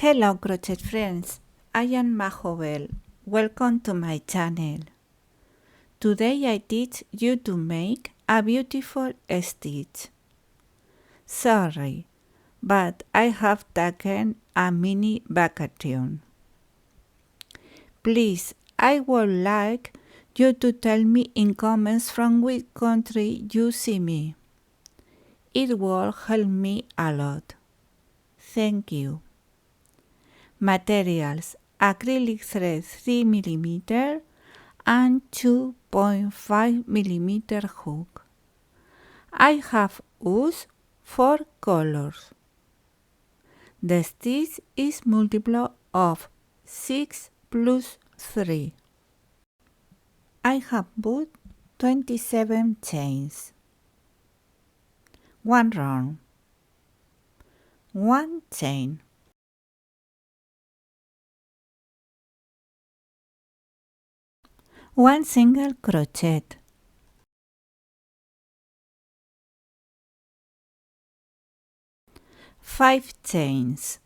Hello crochet friends, I am Mahobel. Welcome to my channel. Today I teach you to make a beautiful stitch. Sorry, but I have taken a mini vacation. Please, I would like you to tell me in comments from which country you see me. It will help me a lot. Thank you. Materials: acrylic thread 3mm and 2.5mm hook. I have used 4 colors. The stitch is multiple of 6 plus 3. I have put 27 chains. 1 round, 1 chain, 1 single crochet, 5 chains,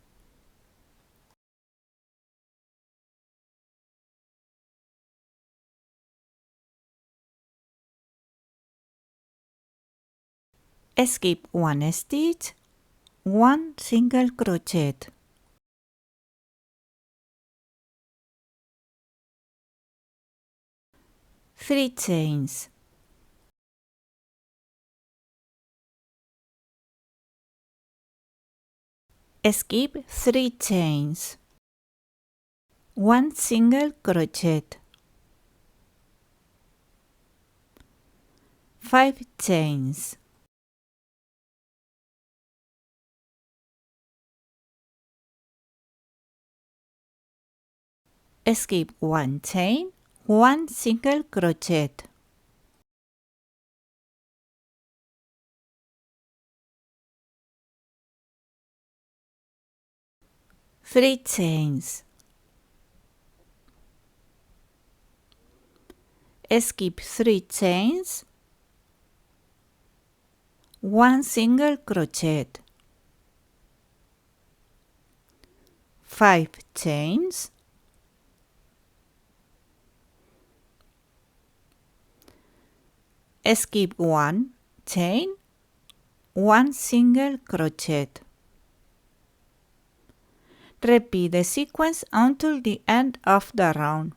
skip 1 stitch, 1 single crochet, 3 chains, skip 3 chains, 1 single crochet, 5 chains, skip 1 chain, 1 single crochet, three chains, skip 3 chains, 1 single crochet, 5 chains, skip 1 chain, 1 single crochet. Repeat the sequence until the end of the round.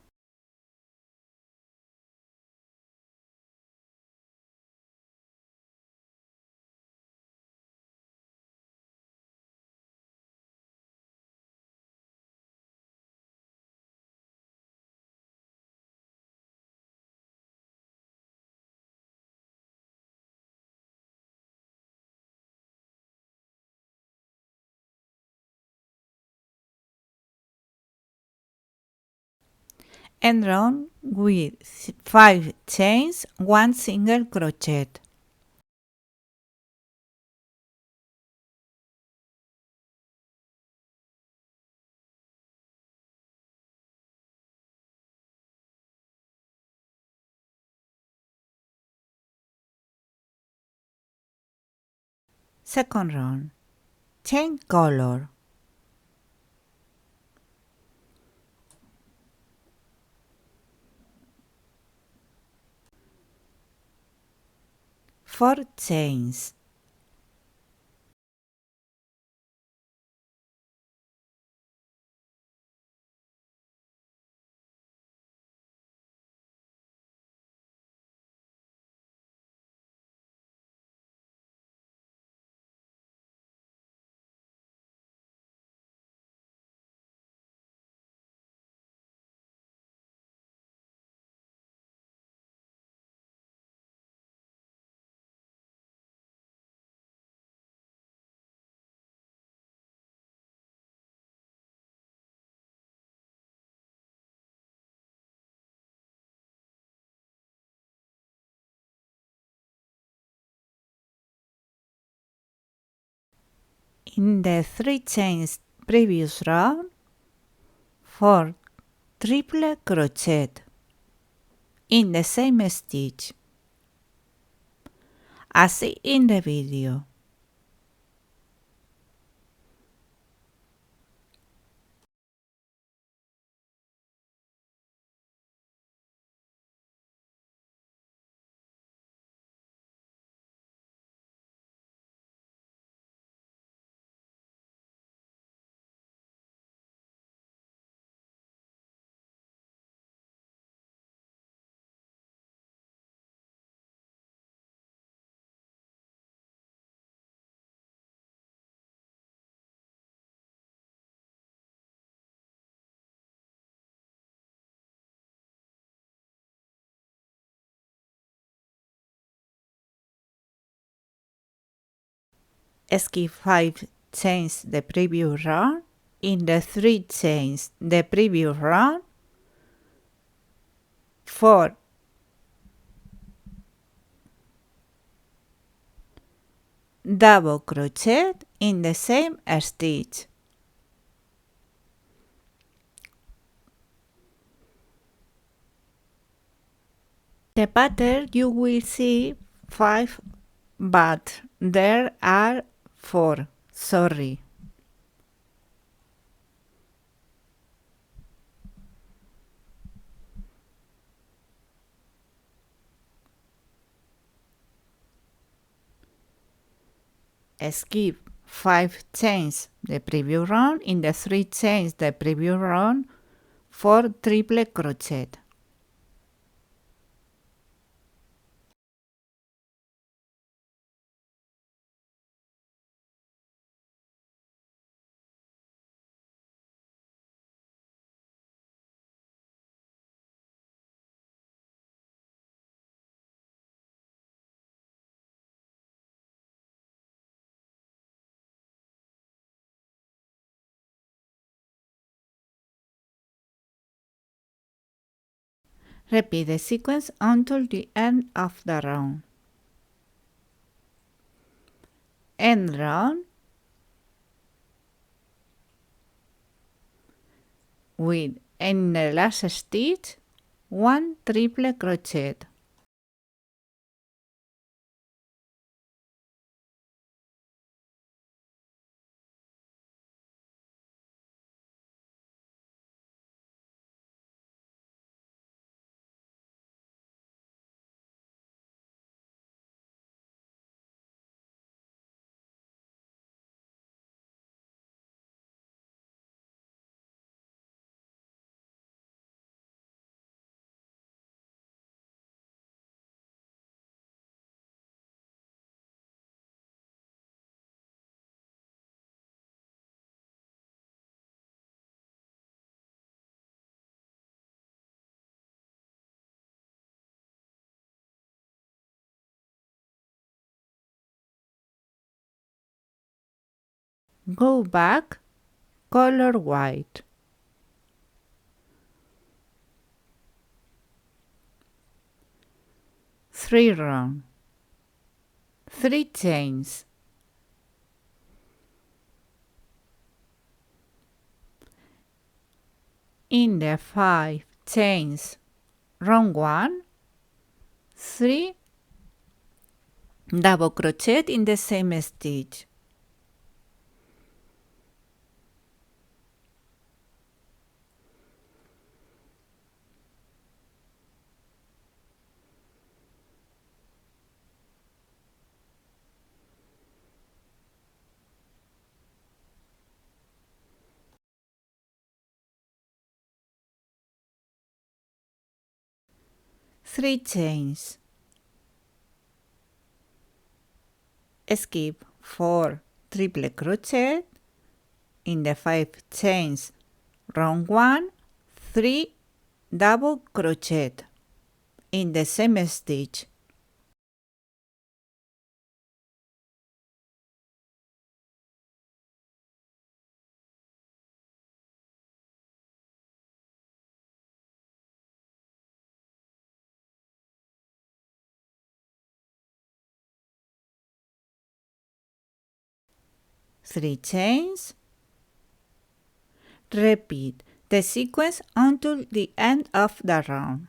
End round with 5 chains, 1 single crochet. Second round, change color. Four chains, in the 3 chains previous round, 4 triple crochet in the same stitch as in the video. skip 5 chains the previous round, in the 3 chains the previous round, 4 double crochet in the same stitch. The pattern you will see 5, but there are 4, sorry. Skip 5 chains the previous round, in the 3 chains the previous round, 4 triple crochet. Repeat the sequence until the end of the round. End round with, in the last stitch, 1 triple crochet. Go back, color white. 3 round, 3 chains. In the 5 chains, round 1, 3 double crochet in the same stitch. Three chains. Skip 4 triple crochet in the 5 chains, round 1, 3 double crochet in the same stitch. Three chains. Repeat the sequence until the end of the round.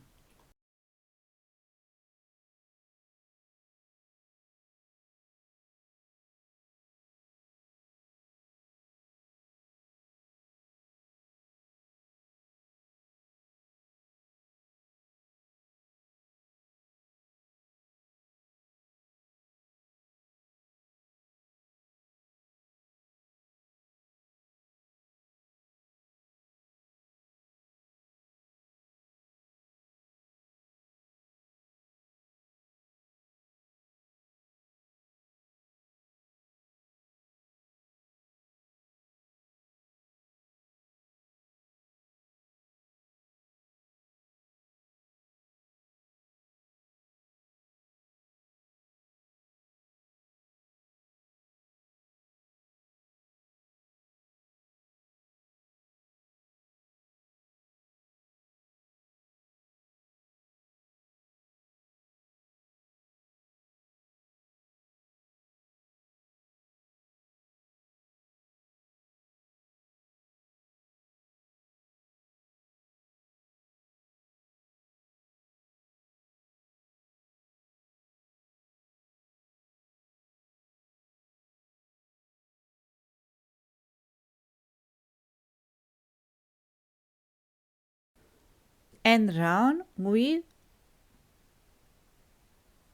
End round with,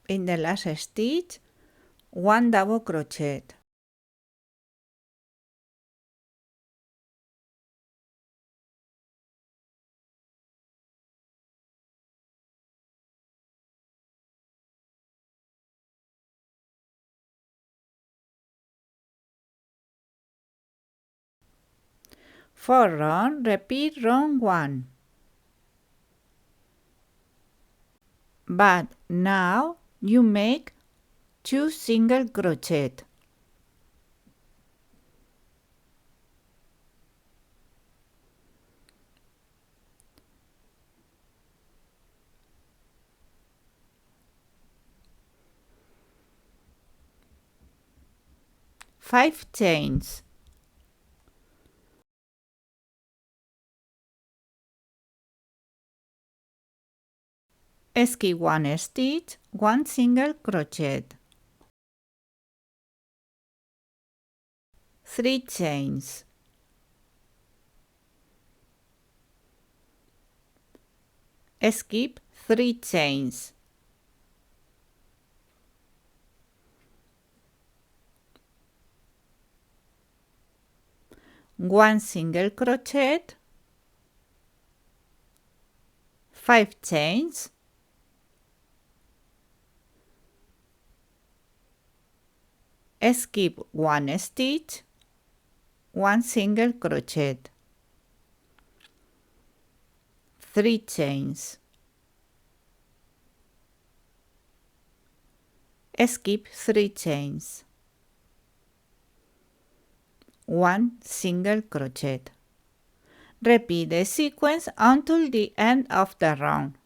in the last stitch, 1 double crochet. For round, repeat round 1. But now you make 2 single crochet. Five chains. Skip 1 stitch, 1 single crochet. 3 chains. Skip 3 chains. 1 single crochet, 5 chains, skip 1 stitch, 1 single crochet, 3 chains, skip 3 chains, 1 single crochet. Repeat the sequence until the end of the round.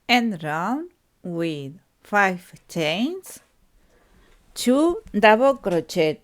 End round with 5 chains, 2 double crochet.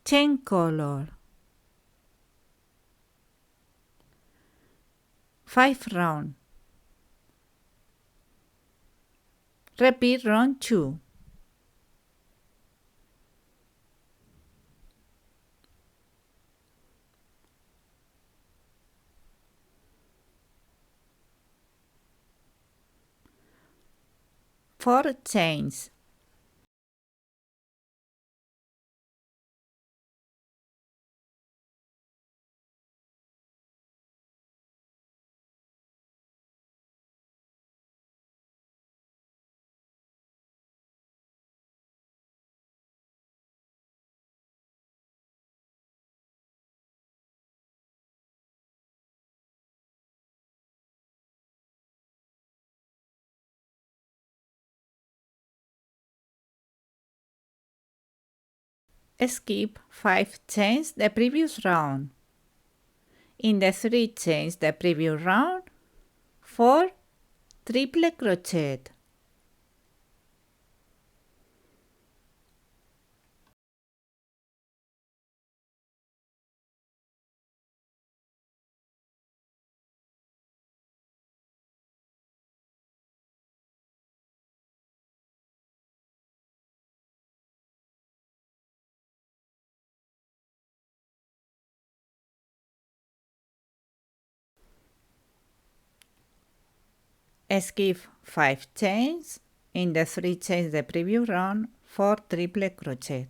Chain color. 5 round. Repeat round 2. Four chains. Skip 5 chains the previous round. In the 3 chains the previous round, 4 triple crochet. Skip 5 chains. In the 3 chains the previous round, 4 triple crochet.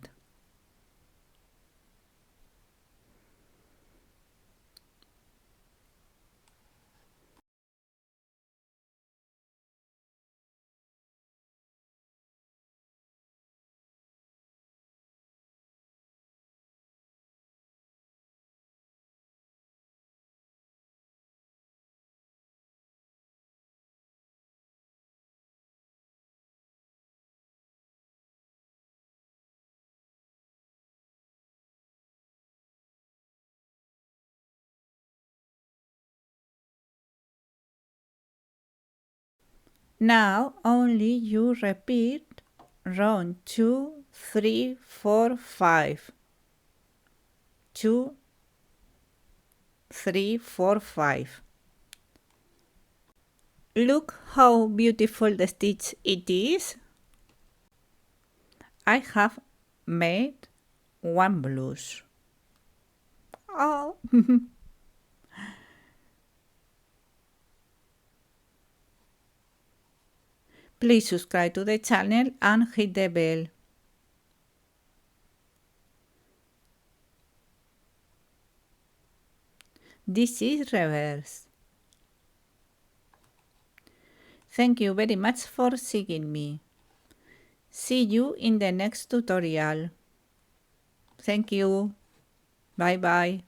Now only you repeat round 2, 3, 4, 5. 2, 3, 4, 5. Look how beautiful the stitch it is. I have made one blouse. Oh! Please subscribe to the channel and hit the bell. This is reverse. Thank you very much for seeing me. See you in the next tutorial. Thank you. Bye bye.